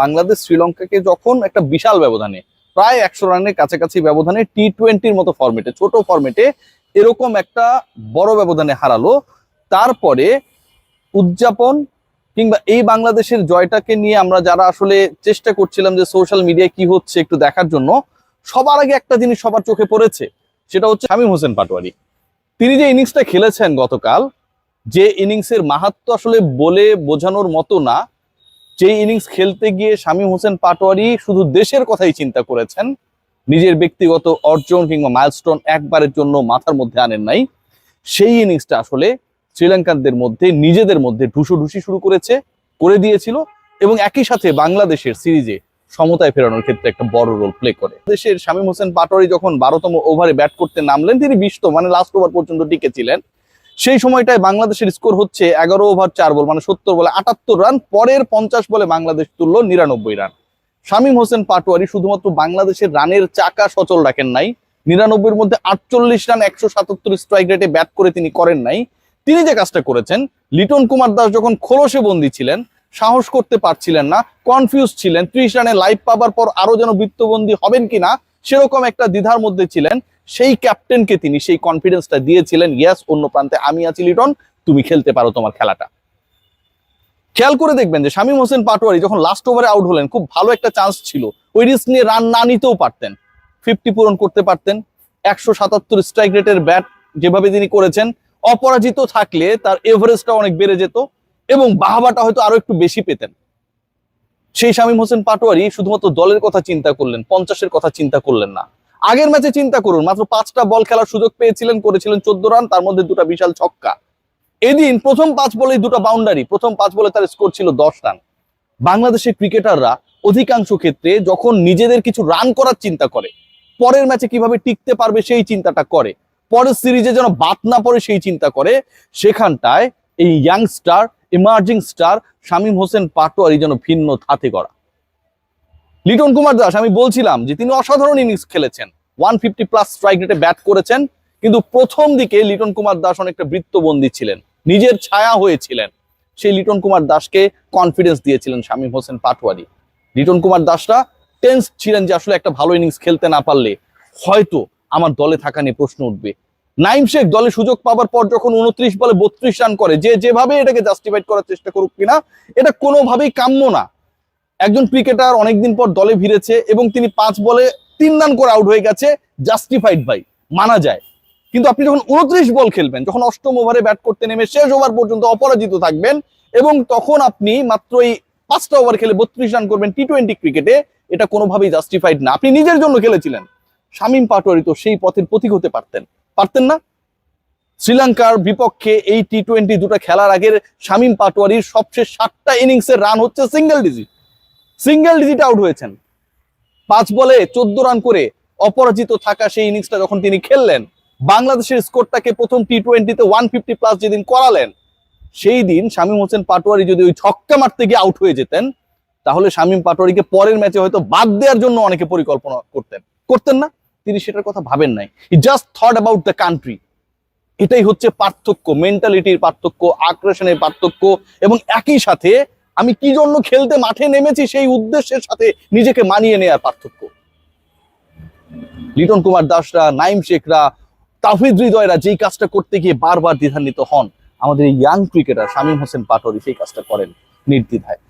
বাংলাদেশ শ্রীলঙ্কাকে যখন একটা বিশাল ব্যবধানে প্রায় 100 রানের কাছাকাছি ব্যবধানে টি-20-র মতো ফরম্যাটে, ছোট ফরম্যাটে এরকম একটা বড় ব্যবধানে হারালো, তারপরে উদযাপন কিংবা এই বাংলাদেশের জয়টাকে নিয়ে আমরা যারা আসলে চেষ্টা করছিলাম যে সোশ্যাল মিডিয়ায় কি হচ্ছে একটু দেখার জন্য, সবার আগে একটা জিনিস সবার চোখে পড়েছে, সেটা হচ্ছে শামীম হোসেন পাটোয়ারি। তিনি যে ইনিংসটা খেলেছেন গতকাল, যে ইনিংসের মাহাত্ম্য আসলে বলে বোঝানোর মতো না। যে ইনিংস খেলতে গিয়ে শামীম হোসেন পাটোয়ারি শুধু দেশের কথাই চিন্তা করেছেন, নিজের ব্যক্তিগত অর্জন কিংবা মাইলস্টোন একবারের জন্য মাথার মধ্যে আনেন নাই। সেই ইনিংসটা আসলে শ্রীলঙ্কানদের মধ্যে নিজেদের মধ্যে ঢুসোঢুসি শুরু করে দিয়েছিল এবং একই সাথে বাংলাদেশের সিরিজে সমতায় ফেরানোর ক্ষেত্রে একটা বড় রোল প্লে করে। দেশের শামীম হোসেন পাটোয়ারি যখন 12তম ওভারে ব্যাট করতে নামলেন, তিনি 20তম মানে লাস্ট ওভার পর্যন্ত টিকেছিলেন। সেই সময়টায় বাংলাদেশের স্কোর হচ্ছে 11 ওভার 4 বল মানে 70 বলে 78 রান। পরের 50 বলে বাংলাদেশ তুলল 99 রান। শামীম হোসেন পাটোয়ারি শুধুমাত্র বাংলাদেশের রানের চাকা সচল রাখেন নাই, 99-এর মধ্যে 48 রান 177 স্ট্রাইক রেটে ব্যাট করে তিনি করেন নাই। তিনি যে কাজটা করেছেন, লিটন কুমার দাস যখন খোলসে বন্দী ছিলেন, সাহস করতে পারছিলেন না, কনফিউজ ছিলেন, 30 রানে লাইভ পাবার পর আরো যেন বৃত্তবন্দী হবেন কিনা সেরকম একটা দ্বিধার মধ্যে ছিলেন, সেই ক্যাপ্টেনকে তিনি সেই কনফিডেন্সটা দিয়েছিলেন, ইয়েস অন্য প্রান্তে আমি আছি লিটন, তুমি খেলতে পারো তোমার খেলাটা। খেয়াল করে দেখবেন যে শামীম হোসেন পাটোয়ারি যখন লাস্ট ওভারে আউট হলেন, খুব ভালো একটা চান্স ছিল, ওই রিস্ক নিয়ে রান না নিতেও পারতেন, 50 পূরণ করতে পারতেন। 177 স্ট্রাইক রেটের ব্যাট যেভাবে তিনি করেছেন, অপরাজিত থাকলে তার এভারেজটা অনেক বেড়ে যেত এবং বাহাবাটা হয়তো আরো একটু বেশি পেতেন। সেই শামীম হোসেন পাটোয়ারি শুধুমাত্র দলের কথা চিন্তা করলেন, 50-এর কথা চিন্তা করলেন না। আগের ম্যাচে চিন্তা করুন, মাত্র 5টা বল খেলার সুযোগ পেয়েছিলেন, করেছিলেন 14 রান, তার মধ্যে 2টা বিশাল ছক্কা। এদিন প্রথম 5 বলেই 2টা বাউন্ডারি, প্রথম 5 বলে তার স্কোর ছিল 10 রান। বাংলাদেশের ক্রিকেটাররা অধিকাংশ ক্ষেত্রে যখন নিজেদের কিছু রান করার চিন্তা করে, পরের ম্যাচে কিভাবে টিকতে পারবে সেই চিন্তাটা করে, পরের সিরিজে যেন বাদ না পড়ে সেই চিন্তা করে, সেখানটায় এই youngster emerging star Shamim Hossain Patwari যেন ভিন্ন ধাতে গড়া। লিটন কুমার দাস, আমি বলছিলাম যে তিনি অসাধারণ ইনিংস খেলেছেন, 150+ স্ট্রাইক রেটে ব্যাট করেছেন, কিন্তু প্রথম দিকে লিটন কুমার দাস অনেকটা বৃত্তবন্দী ছিলেন, নিজের ছায়া হয়েছিলেন। সেই লিটন কুমার দাসকে কনফিডেন্স দিয়েছিলেন শামীম হোসেন পাটোয়ারি। লিটন কুমার দাসরা টেন্স ছিলেন যে আসলে একটা ভালো ইনিংস খেলতে না পারলে হয়তো আমার দলে থাকা নিয়ে প্রশ্ন উঠবে। নাইম শেখ দলে সুযোগ পাবার পর যখন 29 বলে 32 রান করে, যেভাবে এটাকে জাস্টিফাইড করার চেষ্টা করুক কিনা, এটা কোনোভাবেই কাম্য না। একজন ক্রিকেটার অনেকদিন পর দলে ভিড়েছে এবং তিনি 5 বলে 3 রান করে আউট হয়ে গেছে, জাস্টিফাইড ভাই, মানা যায়। কিন্তু আপনি যখন 29 বল খেলবেন, যখন 8ম ওভারে ব্যাট করতে নেমে শেষ ওভার পর্যন্ত অপরাজিত থাকবেন এবং তখন আপনি মাত্র এই 5টা ওভার খেলে 32 রান করবেন টি-20 ক্রিকেটে, এটা কোনোভাবেই জাস্টিফাইড না। আপনি নিজের জন্য খেলেছিলেন। শামীম পাটোয়ারি তো সেই পথের পথিক হতে পারতেন না? শ্রীলঙ্কার বিপক্ষে এই টি-20 দুটো খেলার আগের শামীম পাটোয়ারির সবশেষ 7টা ইনিংসের রান হচ্ছে সিঙ্গেল ডিজিট আউট হয়েছেন। 5 বলে 14 রান করে অপরাজিত থাকা সেই ইনিংসটা যখন তিনি খেললেন, বাংলাদেশের স্কোরটাকে প্রথম টি-20-তে 150+ যেদিন করালেন, সেই দিন শামীম হোসেন পাটোয়ারি যদি ওই ছক্কা মারতে গিয়ে আউট হয়ে যেতেন, তাহলে শামীম পাটোয়ারিকে পরের ম্যাচে হয়তো বাদ দেওয়ার জন্য অনেকে পরিকল্পনা করতেন না। তিনি সেটার কথা ভাবেন নাই, he just thought about the country. এটাই হচ্ছে পার্থক্য, মেন্টালিটির পার্থক্য, আগ্রাসনের পার্থক্য, এবং একই সাথে আমি কি জন্য খেলতে মাঠে নেমেছি সেই উদ্দেশ্যের সাথে নিজেকে মানিয়ে নেওয়ার পার্থক্য। লিটন কুমার দাসরা, নাইম শেখরা, তাওহিদ হৃদয়রা যেই কাজটা করতে গিয়ে বারবার দ্বিধান্বিত হন, আমাদের এই ইয়াং ক্রিকেটার শামীম হোসেন পাটোয়ারি সেই কাজটা করেন নির্দ্বিধায়।